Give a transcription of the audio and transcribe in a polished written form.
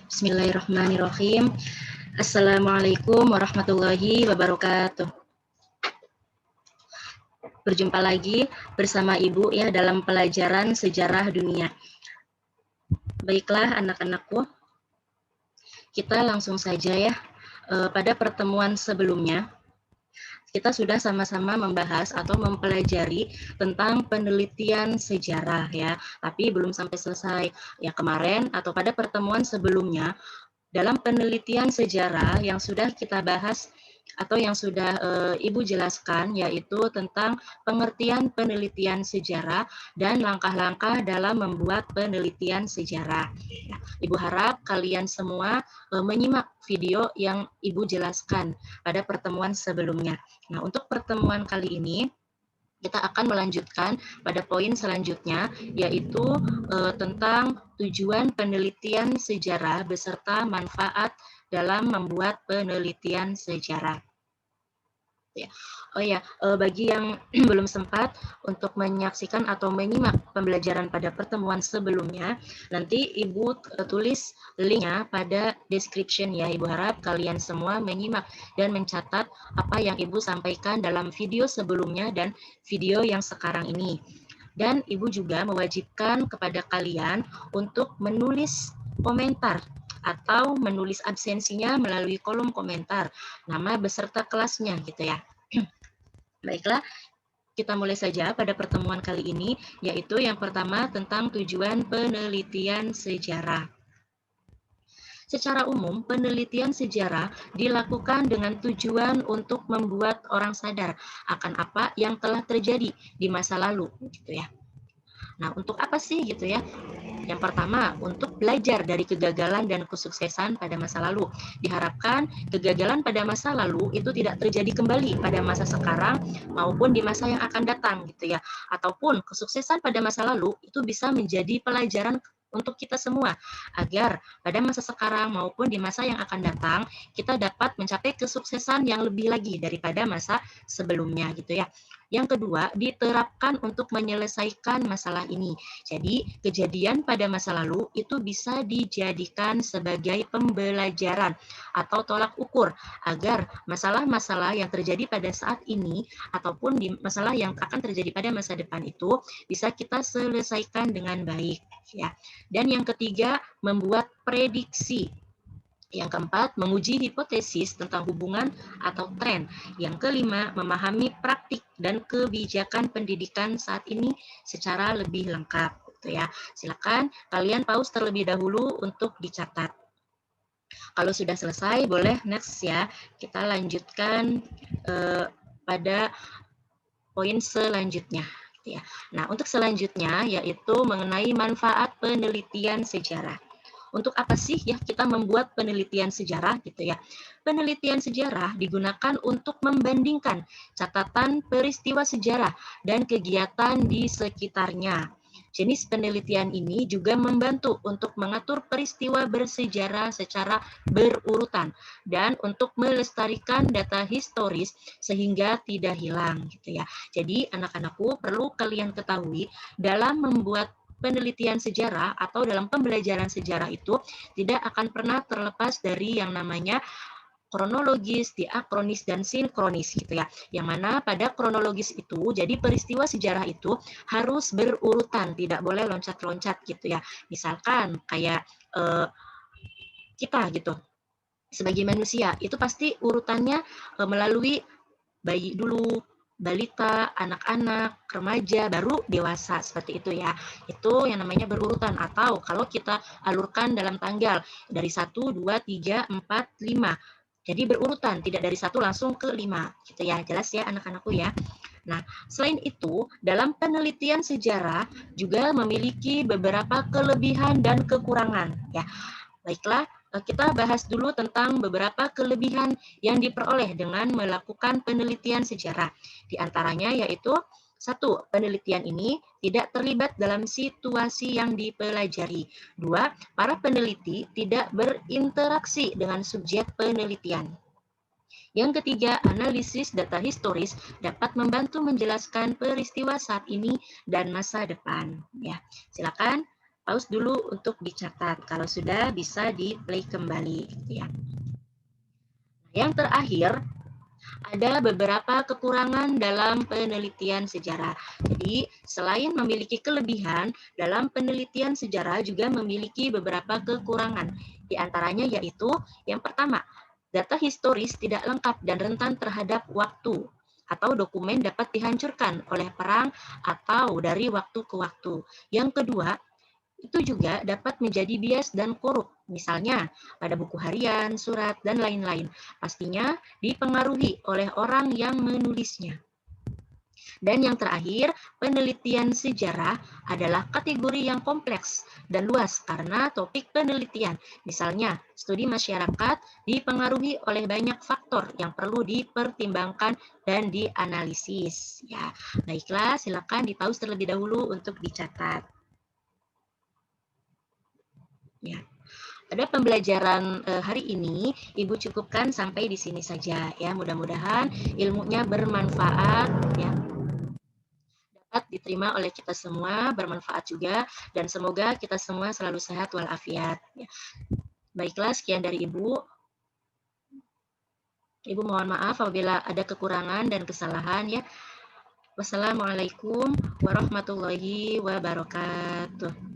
Bismillahirrahmanirrahim. Assalamualaikum warahmatullahi wabarakatuh. Berjumpa lagi bersama Ibu ya dalam pelajaran sejarah dunia. Baiklah anak-anakku, kita langsung saja ya. Pada pertemuan sebelumnya, kita sudah sama-sama membahas atau mempelajari tentang penelitian sejarah ya, tapi belum sampai selesai. Ya kemarin atau pada pertemuan sebelumnya, dalam penelitian sejarah yang sudah kita bahas atau yang sudah Ibu jelaskan, yaitu tentang pengertian penelitian sejarah dan langkah-langkah dalam membuat penelitian sejarah. Ya, Ibu harap kalian semua menyimak video yang Ibu jelaskan pada pertemuan sebelumnya. Nah, untuk pertemuan kali ini, kita akan melanjutkan pada poin selanjutnya, yaitu tentang tujuan penelitian sejarah beserta manfaat dalam membuat penelitian sejarah. Ya. Oh ya, bagi yang belum sempat untuk menyaksikan atau menyimak pembelajaran pada pertemuan sebelumnya, nanti Ibu tulis linknya pada description ya. Ibu harap kalian semua menyimak dan mencatat apa yang Ibu sampaikan dalam video sebelumnya dan video yang sekarang ini. Dan Ibu juga mewajibkan kepada kalian untuk menulis komentar atau menulis absensinya melalui kolom komentar, nama beserta kelasnya gitu ya. Baiklah, kita mulai saja pada pertemuan kali ini, yaitu yang pertama tentang tujuan penelitian sejarah. Secara umum, penelitian sejarah dilakukan dengan tujuan untuk membuat orang sadar akan apa yang telah terjadi di masa lalu, gitu ya. Nah, untuk apa sih gitu ya? Yang pertama, untuk belajar dari kegagalan dan kesuksesan pada masa lalu. Diharapkan kegagalan pada masa lalu itu tidak terjadi kembali pada masa sekarang maupun di masa yang akan datang gitu ya. Ataupun kesuksesan pada masa lalu itu bisa menjadi pelajaran untuk kita semua agar pada masa sekarang maupun di masa yang akan datang kita dapat mencapai kesuksesan yang lebih lagi daripada masa sebelumnya gitu ya. Yang kedua, diterapkan untuk menyelesaikan masalah ini. Jadi, kejadian pada masa lalu itu bisa dijadikan sebagai pembelajaran atau tolak ukur agar masalah-masalah yang terjadi pada saat ini ataupun di masalah yang akan terjadi pada masa depan itu bisa kita selesaikan dengan baik ya. Dan yang ketiga, membuat prediksi. Yang keempat, menguji hipotesis tentang hubungan atau tren. Yang kelima, memahami praktik dan kebijakan pendidikan saat ini secara lebih lengkap. Gitu ya. Silakan kalian pause terlebih dahulu untuk dicatat. Kalau sudah selesai, boleh next ya. Kita lanjutkan pada poin selanjutnya. Ya. Nah, untuk selanjutnya yaitu mengenai manfaat penelitian sejarah. Untuk apa sih ya kita membuat penelitian sejarah gitu ya? Penelitian sejarah digunakan untuk membandingkan catatan peristiwa sejarah dan kegiatan di sekitarnya. Jenis penelitian ini juga membantu untuk mengatur peristiwa bersejarah secara berurutan dan untuk melestarikan data historis sehingga tidak hilang gitu ya. Jadi anak-anakku perlu kalian ketahui dalam membuat penelitian sejarah atau dalam pembelajaran sejarah itu tidak akan pernah terlepas dari yang namanya kronologis, diakronis, dan sinkronis gitu ya. Yang mana pada kronologis itu, jadi peristiwa sejarah itu harus berurutan, tidak boleh loncat-loncat gitu ya. Misalkan kayak kita gitu, sebagai manusia, itu pasti urutannya melalui bayi dulu, balita, anak-anak, remaja, baru dewasa, seperti itu ya. Itu yang namanya berurutan, atau kalau kita alurkan dalam tanggal dari 1, 2, 3, 4, 5. Jadi berurutan, tidak dari 1 langsung ke 5. Gitu ya, jelas ya anak-anakku ya. Nah, selain itu, dalam penelitian sejarah juga memiliki beberapa kelebihan dan kekurangan ya. Baiklah, kita bahas dulu tentang beberapa kelebihan yang diperoleh dengan melakukan penelitian sejarah. Di antaranya yaitu 1. Penelitian ini tidak terlibat dalam situasi yang dipelajari. 2. Para peneliti tidak berinteraksi dengan subjek penelitian. Yang ketiga, analisis data historis dapat membantu menjelaskan peristiwa saat ini dan masa depan. Ya, silakan pause dulu untuk dicatat. Kalau sudah bisa di play kembali gitu ya. Yang terakhir, ada beberapa kekurangan dalam penelitian sejarah. Jadi, selain memiliki kelebihan, dalam penelitian sejarah juga memiliki beberapa kekurangan. Di antaranya yaitu, yang pertama, data historis tidak lengkap dan rentan terhadap waktu, atau dokumen dapat dihancurkan oleh perang atau dari waktu ke waktu. Yang kedua, itu juga dapat menjadi bias dan korup, misalnya pada buku harian, surat, dan lain-lain. Pastinya dipengaruhi oleh orang yang menulisnya. Dan yang terakhir, penelitian sejarah adalah kategori yang kompleks dan luas karena topik penelitian. Misalnya, studi masyarakat dipengaruhi oleh banyak faktor yang perlu dipertimbangkan dan dianalisis. Ya, baiklah, silakan di-pause terlebih dahulu untuk dicatat. Ya. Pada pembelajaran hari ini, Ibu cukupkan sampai di sini saja ya. Mudah-mudahan ilmunya bermanfaat ya. Dapat diterima oleh kita semua, bermanfaat juga, dan semoga kita semua selalu sehat walafiat. Ya. Baiklah, sekian dari Ibu. Ibu mohon maaf apabila ada kekurangan dan kesalahan ya. Wassalamualaikum warahmatullahi wabarakatuh.